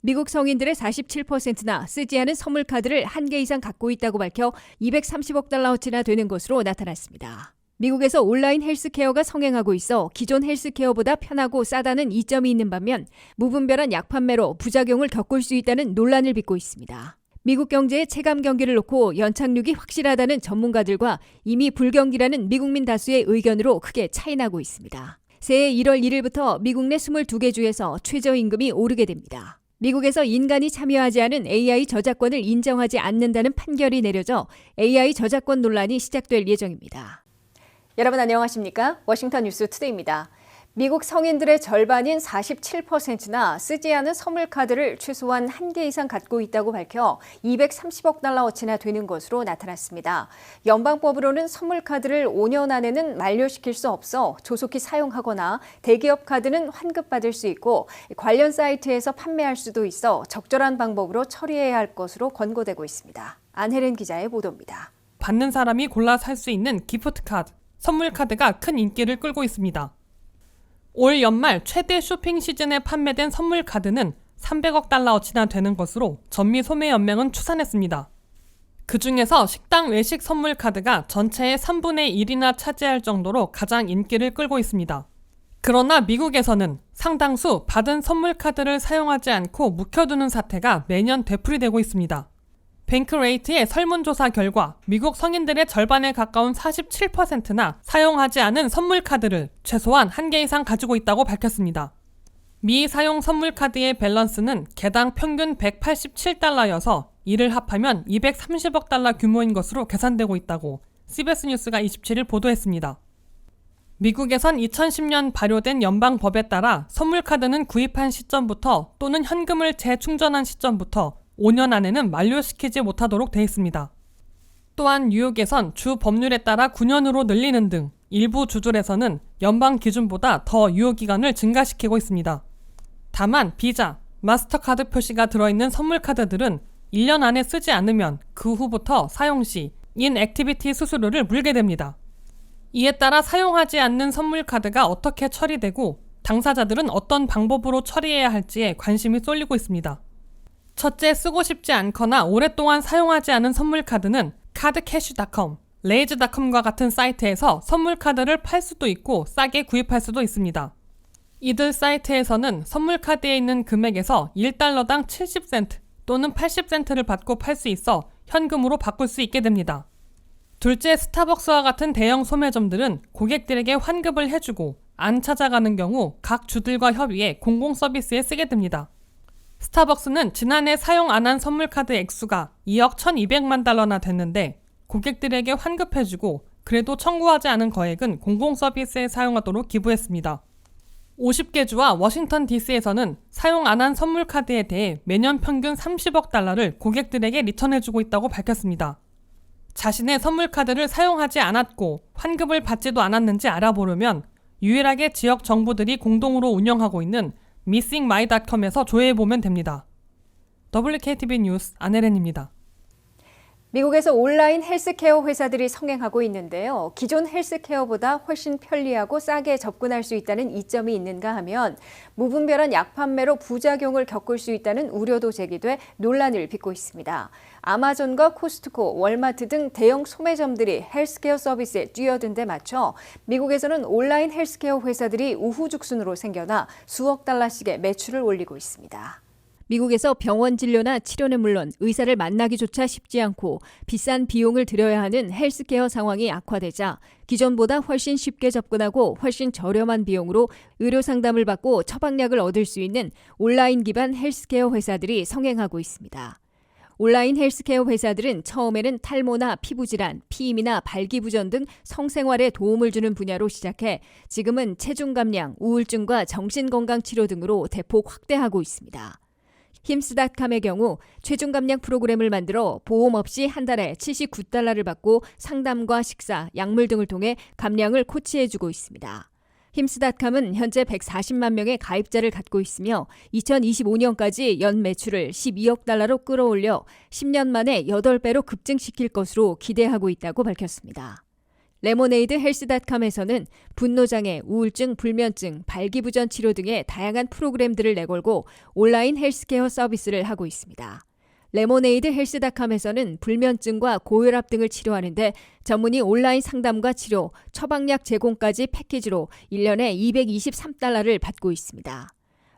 미국 성인들의 47%나 쓰지 않은 선물 카드를 한 개 이상 갖고 있다고 밝혀 230억 달러어치나 되는 것으로 나타났습니다. 미국에서 온라인 헬스케어가 성행하고 있어 기존 헬스케어보다 편하고 싸다는 이점이 있는 반면 무분별한 약 판매로 부작용을 겪을 수 있다는 논란을 빚고 있습니다. 미국 경제의 체감 경기를 놓고 연착륙이 확실하다는 전문가들과 이미 불경기라는 미국민 다수의 의견으로 크게 차이나고 있습니다. 새해 1월 1일부터 미국 내 22개 주에서 최저임금이 오르게 됩니다. 미국에서 인간이 참여하지 않은 AI 저작권을 인정하지 않는다는 판결이 내려져 AI 저작권 논란이 시작될 예정입니다. 여러분 안녕하십니까? 워싱턴 뉴스 투데이입니다. 미국 성인들의 절반인 47%나 쓰지 않은 선물 카드를 최소한 한 개 이상 갖고 있다고 밝혀 230억 달러어치나 되는 것으로 나타났습니다. 연방법으로는 선물 카드를 5년 안에는 만료시킬 수 없어 조속히 사용하거나 대기업 카드는 환급받을 수 있고 관련 사이트에서 판매할 수도 있어 적절한 방법으로 처리해야 할 것으로 권고되고 있습니다. 안혜린 기자의 보도입니다. 받는 사람이 골라 살 수 있는 기프트 카드, 선물 카드가 큰 인기를 끌고 있습니다. 올 연말 최대 쇼핑 시즌에 판매된 선물 카드는 300억 달러어치나 되는 것으로 전미소매연맹은 추산했습니다. 그중에서 식당 외식 선물 카드가 전체의 3분의 1이나 차지할 정도로 가장 인기를 끌고 있습니다. 그러나 미국에서는 상당수 받은 선물 카드를 사용하지 않고 묵혀두는 사태가 매년 되풀이되고 있습니다. 뱅크레이트의 설문조사 결과 미국 성인들의 절반에 가까운 47%나 사용하지 않은 선물 카드를 최소한 한 개 이상 가지고 있다고 밝혔습니다. 미사용 선물 카드의 밸런스는 개당 평균 187달러여서 이를 합하면 230억 달러 규모인 것으로 계산되고 있다고 CBS 뉴스가 27일 보도했습니다. 미국에선 2010년 발효된 연방법에 따라 선물 카드는 구입한 시점부터 또는 현금을 재충전한 시점부터 5년 안에는 만료시키지 못하도록 돼 있습니다. 또한 뉴욕에선 주 법률에 따라 9년으로 늘리는 등 일부 주들에서는 연방 기준보다 더 유효기간을 증가시키고 있습니다. 다만 비자, 마스터카드 표시가 들어있는 선물 카드들은 1년 안에 쓰지 않으면 그 후부터 사용 시 인액티비티 수수료를 물게 됩니다. 이에 따라 사용하지 않는 선물 카드가 어떻게 처리되고 당사자들은 어떤 방법으로 처리해야 할지에 관심이 쏠리고 있습니다. 첫째, 쓰고 싶지 않거나 오랫동안 사용하지 않은 선물 카드는 cardcash.com, raise.com과 같은 사이트에서 선물 카드를 팔 수도 있고 싸게 구입할 수도 있습니다. 이들 사이트에서는 선물 카드에 있는 금액에서 1달러당 70센트 또는 80센트를 받고 팔 수 있어 현금으로 바꿀 수 있게 됩니다. 둘째, 스타벅스와 같은 대형 소매점들은 고객들에게 환급을 해주고 안 찾아가는 경우 각 주들과 협의해 공공 서비스에 쓰게 됩니다. 스타벅스는 지난해 사용 안 한 선물 카드 액수가 2억 1,200만 달러나 됐는데 고객들에게 환급해주고 그래도 청구하지 않은 거액은 공공 서비스에 사용하도록 기부했습니다. 50개 주와 워싱턴 DC에서는 사용 안 한 선물 카드에 대해 매년 평균 30억 달러를 고객들에게 리턴해주고 있다고 밝혔습니다. 자신의 선물 카드를 사용하지 않았고 환급을 받지도 않았는지 알아보려면 유일하게 지역 정부들이 공동으로 운영하고 있는 missingmy.com에서 조회해보면 됩니다. WKTV 뉴스 안혜린입니다. 미국에서 온라인 헬스케어 회사들이 성행하고 있는데요. 기존 헬스케어보다 훨씬 편리하고 싸게 접근할 수 있다는 이점이 있는가 하면 무분별한 약 판매로 부작용을 겪을 수 있다는 우려도 제기돼 논란을 빚고 있습니다. 아마존과 코스트코, 월마트 등 대형 소매점들이 헬스케어 서비스에 뛰어든 데 맞춰 미국에서는 온라인 헬스케어 회사들이 우후죽순으로 생겨나 수억 달러씩의 매출을 올리고 있습니다. 미국에서 병원 진료나 치료는 물론 의사를 만나기조차 쉽지 않고 비싼 비용을 들여야 하는 헬스케어 상황이 악화되자 기존보다 훨씬 쉽게 접근하고 훨씬 저렴한 비용으로 의료 상담을 받고 처방약을 얻을 수 있는 온라인 기반 헬스케어 회사들이 성행하고 있습니다. 온라인 헬스케어 회사들은 처음에는 탈모나 피부질환, 피임이나 발기부전 등 성생활에 도움을 주는 분야로 시작해 지금은 체중 감량, 우울증과 정신건강 치료 등으로 대폭 확대하고 있습니다. 힘스닷컴의 경우 체중 감량 프로그램을 만들어 보험 없이 한 달에 79달러를 받고 상담과 식사, 약물 등을 통해 감량을 코치해주고 있습니다. 힘스닷컴은 현재 140만 명의 가입자를 갖고 있으며 2025년까지 연 매출을 12억 달러로 끌어올려 10년 만에 8배로 급증시킬 것으로 기대하고 있다고 밝혔습니다. 레모네이드 헬스닷컴에서는 분노장애, 우울증, 불면증, 발기부전 치료 등의 다양한 프로그램들을 내걸고 온라인 헬스케어 서비스를 하고 있습니다. 레모네이드 헬스닷컴에서는 불면증과 고혈압 등을 치료하는데 전문의 온라인 상담과 치료, 처방약 제공까지 패키지로 1년에 223달러를 받고 있습니다.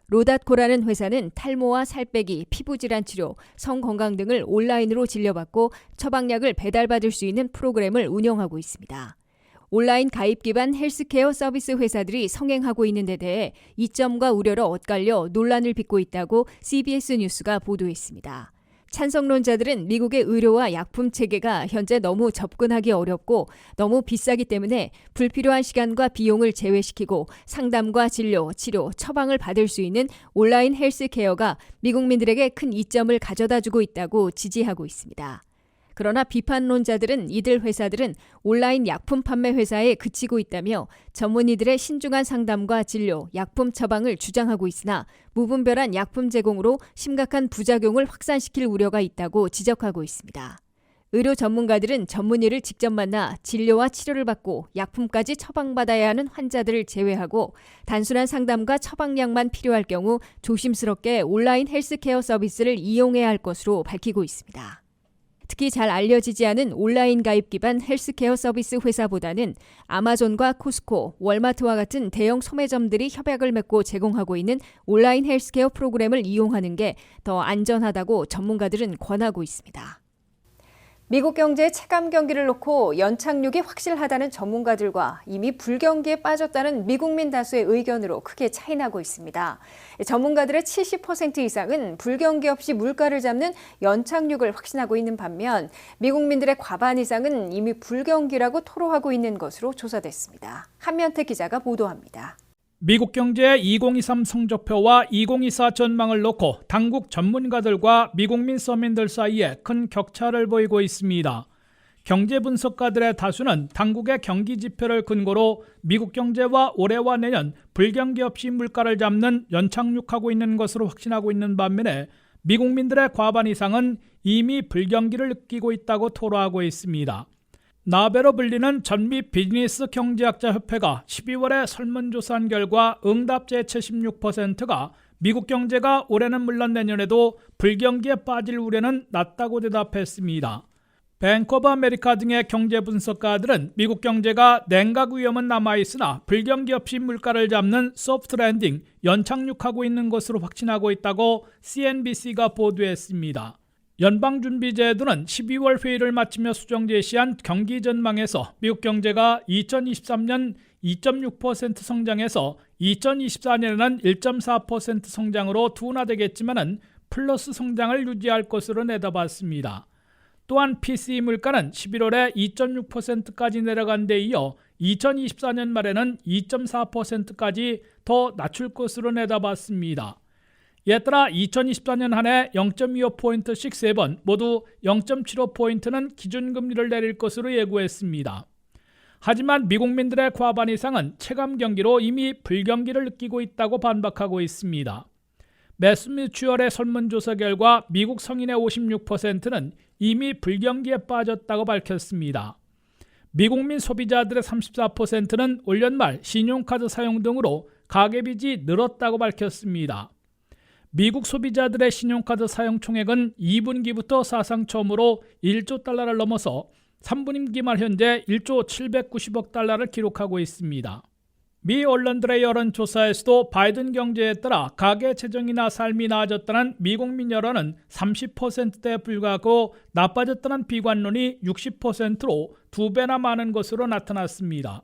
로닷코라는 회사는 탈모와 살 빼기, 피부질환 치료, 성건강 등을 온라인으로 진료받고 처방약을 배달받을 수 있는 프로그램을 운영하고 있습니다. 온라인 가입 기반 헬스케어 서비스 회사들이 성행하고 있는 데 대해 이점과 우려로 엇갈려 논란을 빚고 있다고 CBS 뉴스가 보도했습니다. 찬성론자들은 미국의 의료와 약품 체계가 현재 너무 접근하기 어렵고 너무 비싸기 때문에 불필요한 시간과 비용을 제외시키고 상담과 진료, 치료, 처방을 받을 수 있는 온라인 헬스케어가 미국민들에게 큰 이점을 가져다주고 있다고 지지하고 있습니다. 그러나 비판론자들은 이들 회사들은 온라인 약품 판매 회사에 그치고 있다며 전문의들의 신중한 상담과 진료, 약품 처방을 주장하고 있으나 무분별한 약품 제공으로 심각한 부작용을 확산시킬 우려가 있다고 지적하고 있습니다. 의료 전문가들은 전문의를 직접 만나 진료와 치료를 받고 약품까지 처방받아야 하는 환자들을 제외하고 단순한 상담과 처방약만 필요할 경우 조심스럽게 온라인 헬스케어 서비스를 이용해야 할 것으로 밝히고 있습니다. 특히 잘 알려지지 않은 온라인 가입 기반 헬스케어 서비스 회사보다는 아마존과 코스코, 월마트와 같은 대형 소매점들이 협약을 맺고 제공하고 있는 온라인 헬스케어 프로그램을 이용하는 게 더 안전하다고 전문가들은 권하고 있습니다. 미국 경제의 체감 경기를 놓고 연착륙이 확실하다는 전문가들과 이미 불경기에 빠졌다는 미국민 다수의 의견으로 크게 차이나고 있습니다. 전문가들의 70% 이상은 불경기 없이 물가를 잡는 연착륙을 확신하고 있는 반면 미국민들의 과반 이상은 이미 불경기라고 토로하고 있는 것으로 조사됐습니다. 한면태 기자가 보도합니다. 미국 경제의 2023 성적표와 2024 전망을 놓고 당국 전문가들과 미국민 서민들 사이에 큰 격차를 보이고 있습니다. 경제 분석가들의 다수는 당국의 경기 지표를 근거로 미국 경제와 올해와 내년 불경기 없이 물가를 잡는 연착륙하고 있는 것으로 확신하고 있는 반면에 미국민들의 과반 이상은 이미 불경기를 느끼고 있다고 토로하고 있습니다. 나베로 불리는 전미 비즈니스 경제학자 협회가 12월에 설문조사한 결과 응답자의 76%가 미국 경제가 올해는 물론 내년에도 불경기에 빠질 우려는 낮다고 대답했습니다. 뱅크 오브 아메리카 등의 경제 분석가들은 미국 경제가 냉각 위험은 남아있으나 불경기 없이 물가를 잡는 소프트 랜딩, 연착륙하고 있는 것으로 확신하고 있다고 CNBC가 보도했습니다. 연방준비제도는 12월 회의를 마치며 수정 제시한 경기 전망에서 미국 경제가 2023년 2.6% 성장해서 2024년에는 1.4% 성장으로 둔화되겠지만 플러스 성장을 유지할 것으로 내다봤습니다. 또한 PCE 물가는 11월에 2.6%까지 내려간 데 이어 2024년 말에는 2.4%까지 더 낮출 것으로 내다봤습니다. 이에 따라 2024년 한 해 0.25포인트씩 3번 모두 0.75포인트는 기준금리를 내릴 것으로 예고했습니다. 하지만 미국민들의 과반 이상은 체감 경기로 이미 불경기를 느끼고 있다고 반박하고 있습니다. 매스뮤추얼의 설문조사 결과 미국 성인의 56%는 이미 불경기에 빠졌다고 밝혔습니다. 미국민 소비자들의 34%는 올 연말 신용카드 사용 등으로 가계빚이 늘었다고 밝혔습니다. 미국 소비자들의 신용카드 사용 총액은 2분기부터 사상 처음으로 1조 달러를 넘어서 3분기 말 현재 1조 790억 달러를 기록하고 있습니다. 미 언론들의 여론조사에서도 바이든 경제에 따라 가계 재정이나 삶이 나아졌다는 미국민 여론은 30%대에 불과하고 나빠졌다는 비관론이 60%로 2배나 많은 것으로 나타났습니다.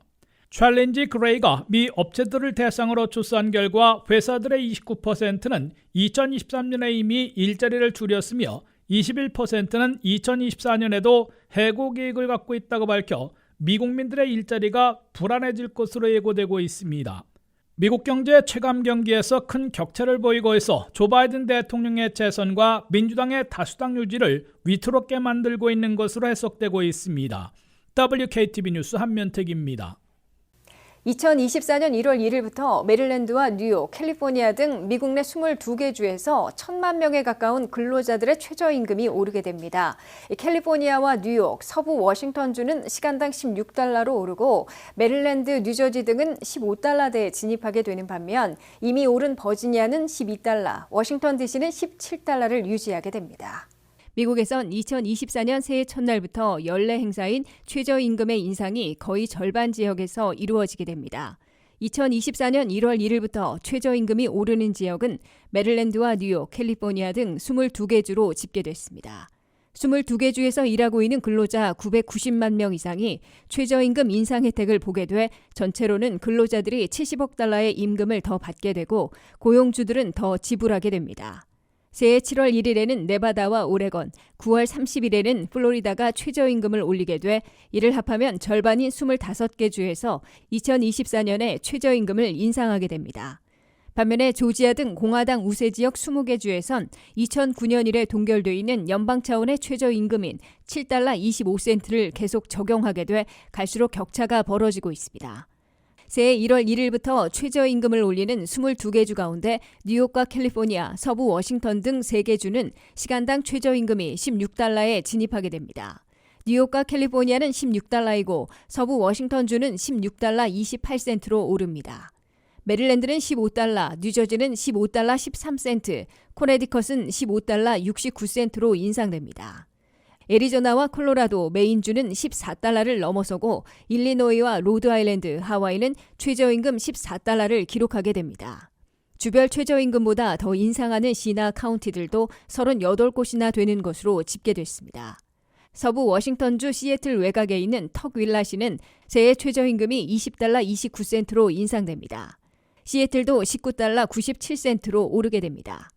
챌린지 그레이가 미 업체들을 대상으로 조사한 결과 회사들의 29%는 2023년에 이미 일자리를 줄였으며 21%는 2024년에도 해고 계획을 갖고 있다고 밝혀 미국민들의 일자리가 불안해질 것으로 예고되고 있습니다. 미국 경제 체감 경기에서 큰 격차를 보이고 있어 조 바이든 대통령의 재선과 민주당의 다수당 유지를 위태롭게 만들고 있는 것으로 해석되고 있습니다. WKTV 뉴스 한면택입니다. 2024년 1월 1일부터 메릴랜드와 뉴욕, 캘리포니아 등 미국 내 22개 주에서 1,000만 명에 가까운 근로자들의 최저임금이 오르게 됩니다. 캘리포니아와 뉴욕, 서부 워싱턴주는 시간당 16달러로 오르고 메릴랜드, 뉴저지 등은 15달러대에 진입하게 되는 반면 이미 오른 버지니아는 12달러, 워싱턴 DC는 17달러를 유지하게 됩니다. 미국에선 2024년 새해 첫날부터 연례 행사인 최저임금의 인상이 거의 절반 지역에서 이루어지게 됩니다. 2024년 1월 1일부터 최저임금이 오르는 지역은 메릴랜드와 뉴욕, 캘리포니아 등 22개 주로 집계됐습니다. 22개 주에서 일하고 있는 근로자 990만 명 이상이 최저임금 인상 혜택을 보게 돼 전체로는 근로자들이 70억 달러의 임금을 더 받게 되고 고용주들은 더 지불하게 됩니다. 새해 7월 1일에는 네바다와 오레건, 9월 30일에는 플로리다가 최저임금을 올리게 돼 이를 합하면 절반인 25개 주에서 2024년에 최저임금을 인상하게 됩니다. 반면에 조지아 등 공화당 우세 지역 20개 주에선 2009년 이래 동결돼 있는 연방 차원의 최저임금인 7달러 25센트를 계속 적용하게 돼 갈수록 격차가 벌어지고 있습니다. 새해 1월 1일부터 최저임금을 올리는 22개 주 가운데 뉴욕과 캘리포니아, 서부 워싱턴 등 3개 주는 시간당 최저임금이 16달러에 진입하게 됩니다. 뉴욕과 캘리포니아는 16달러이고 서부 워싱턴주는 16달러 28센트로 오릅니다. 메릴랜드는 15달러, 뉴저지는 15달러 13센트, 코네티컷은 15달러 69센트로 인상됩니다. 애리조나와 콜로라도, 메인주는 14달러를 넘어서고 일리노이와 로드아일랜드, 하와이는 최저임금 14달러를 기록하게 됩니다. 주별 최저임금보다 더 인상하는 시나 카운티들도 38곳이나 되는 것으로 집계됐습니다. 서부 워싱턴주 시애틀 외곽에 있는 턱윌라시는 새해 최저임금이 20달러 29센트로 인상됩니다. 시애틀도 19달러 97센트로 오르게 됩니다.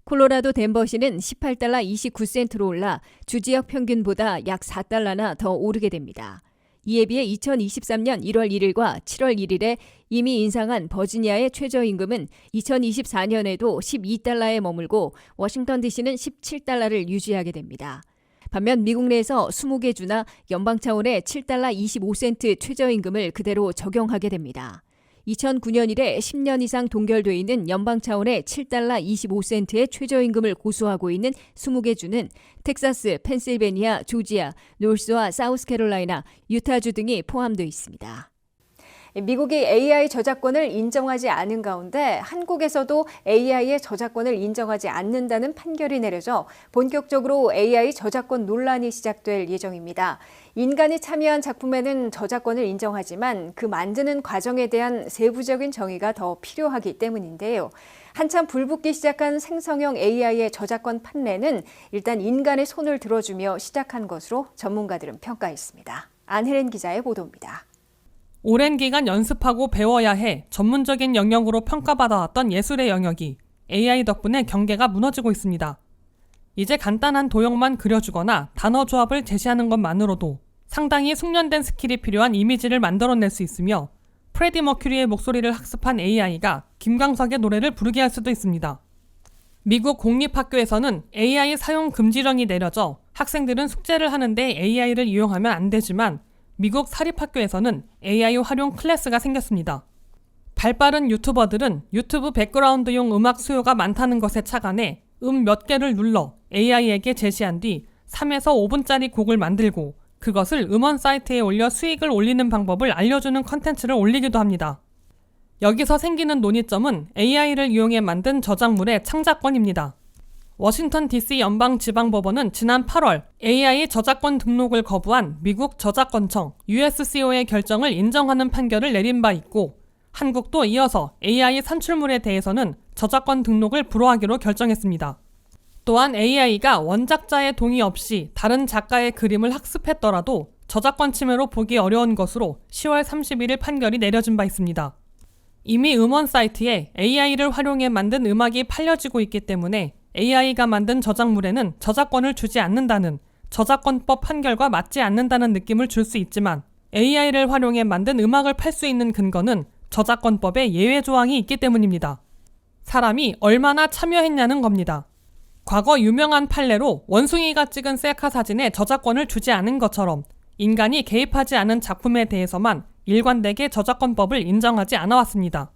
콜로라도 덴버시는 18달러 29센트로 올라 주지역 평균보다 약 4달러나 더 오르게 됩니다. 이에 비해 2023년 1월 1일과 7월 1일에 이미 인상한 버지니아의 최저임금은 2024년에도 12달러에 머물고 워싱턴 DC는 17달러를 유지하게 됩니다. 반면 미국 내에서 20개 주나 연방 차원의 7달러 25센트 최저임금을 그대로 적용하게 됩니다. 2009년 이래 10년 이상 동결돼 있는 연방 차원의 7달러 25센트의 최저임금을 고수하고 있는 20개 주는 텍사스, 펜실베니아, 조지아, 노스와 사우스캐롤라이나, 유타주 등이 포함되어 있습니다. 미국이 AI 저작권을 인정하지 않은 가운데 한국에서도 AI의 저작권을 인정하지 않는다는 판결이 내려져 본격적으로 AI 저작권 논란이 시작될 예정입니다. 인간이 참여한 작품에는 저작권을 인정하지만 그 만드는 과정에 대한 세부적인 정의가 더 필요하기 때문인데요. 한참 불붙기 시작한 생성형 AI의 저작권 판례는 일단 인간의 손을 들어주며 시작한 것으로 전문가들은 평가했습니다. 안혜린 기자의 보도입니다. 오랜 기간 연습하고 배워야 해 전문적인 영역으로 평가받아왔던 예술의 영역이 AI 덕분에 경계가 무너지고 있습니다. 이제 간단한 도형만 그려주거나 단어 조합을 제시하는 것만으로도 상당히 숙련된 스킬이 필요한 이미지를 만들어낼 수 있으며 프레디 머큐리의 목소리를 학습한 AI가 김광석의 노래를 부르게 할 수도 있습니다. 미국 공립학교에서는 AI 사용 금지령이 내려져 학생들은 숙제를 하는데 AI를 이용하면 안 되지만 미국 사립학교에서는 AI 활용 클래스가 생겼습니다. 발빠른 유튜버들은 유튜브 백그라운드용 음악 수요가 많다는 것에 착안해 몇 개를 눌러 AI에게 제시한 뒤 3에서 5분짜리 곡을 만들고 그것을 음원 사이트에 올려 수익을 올리는 방법을 알려주는 컨텐츠를 올리기도 합니다. 여기서 생기는 논의점은 AI를 이용해 만든 저작물의 창작권입니다. 워싱턴 DC 연방지방법원은 지난 8월 AI 저작권 등록을 거부한 미국 저작권청 USCO의 결정을 인정하는 판결을 내린 바 있고 한국도 이어서 AI 산출물에 대해서는 저작권 등록을 불허하기로 결정했습니다. 또한 AI가 원작자의 동의 없이 다른 작가의 그림을 학습했더라도 저작권 침해로 보기 어려운 것으로 10월 31일 판결이 내려진 바 있습니다. 이미 음원 사이트에 AI를 활용해 만든 음악이 팔려지고 있기 때문에 AI가 만든 저작물에는 저작권을 주지 않는다는 저작권법 판결과 맞지 않는다는 느낌을 줄 수 있지만 AI를 활용해 만든 음악을 팔 수 있는 근거는 저작권법에 예외 조항이 있기 때문입니다. 사람이 얼마나 참여했냐는 겁니다. 과거 유명한 판례로 원숭이가 찍은 셀카 사진에 저작권을 주지 않은 것처럼 인간이 개입하지 않은 작품에 대해서만 일관되게 저작권법을 인정하지 않아왔습니다.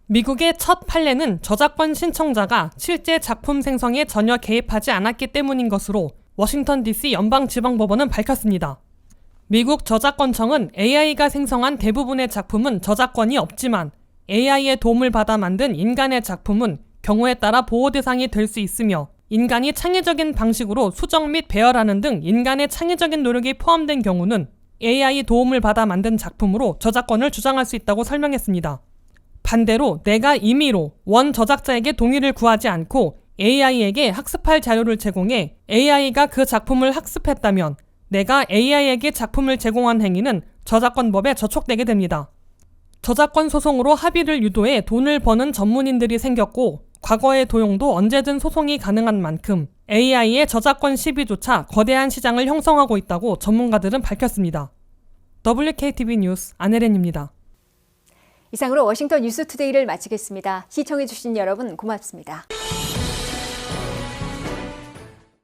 미국의 첫 판례는 저작권 신청자가 실제 작품 생성에 전혀 개입하지 않았기 때문인 것으로 워싱턴 DC 연방지방법원은 밝혔습니다. 미국 저작권청은 AI가 생성한 대부분의 작품은 저작권이 없지만 AI의 도움을 받아 만든 인간의 작품은 경우에 따라 보호 대상이 될 수 있으며 인간이 창의적인 방식으로 수정 및 배열하는 등 인간의 창의적인 노력이 포함된 경우는 AI 도움을 받아 만든 작품으로 저작권을 주장할 수 있다고 설명했습니다. 반대로 내가 임의로 원 저작자에게 동의를 구하지 않고 AI에게 학습할 자료를 제공해 AI가 그 작품을 학습했다면 내가 AI에게 작품을 제공한 행위는 저작권법에 저촉되게 됩니다. 저작권 소송으로 합의를 유도해 돈을 버는 전문인들이 생겼고 과거의 도용도 언제든 소송이 가능한 만큼 AI의 저작권 시비조차 거대한 시장을 형성하고 있다고 전문가들은 밝혔습니다. WKTV 뉴스 안혜린입니다. 이상으로 워싱턴 뉴스투데이를 마치겠습니다. 시청해주신 여러분 고맙습니다.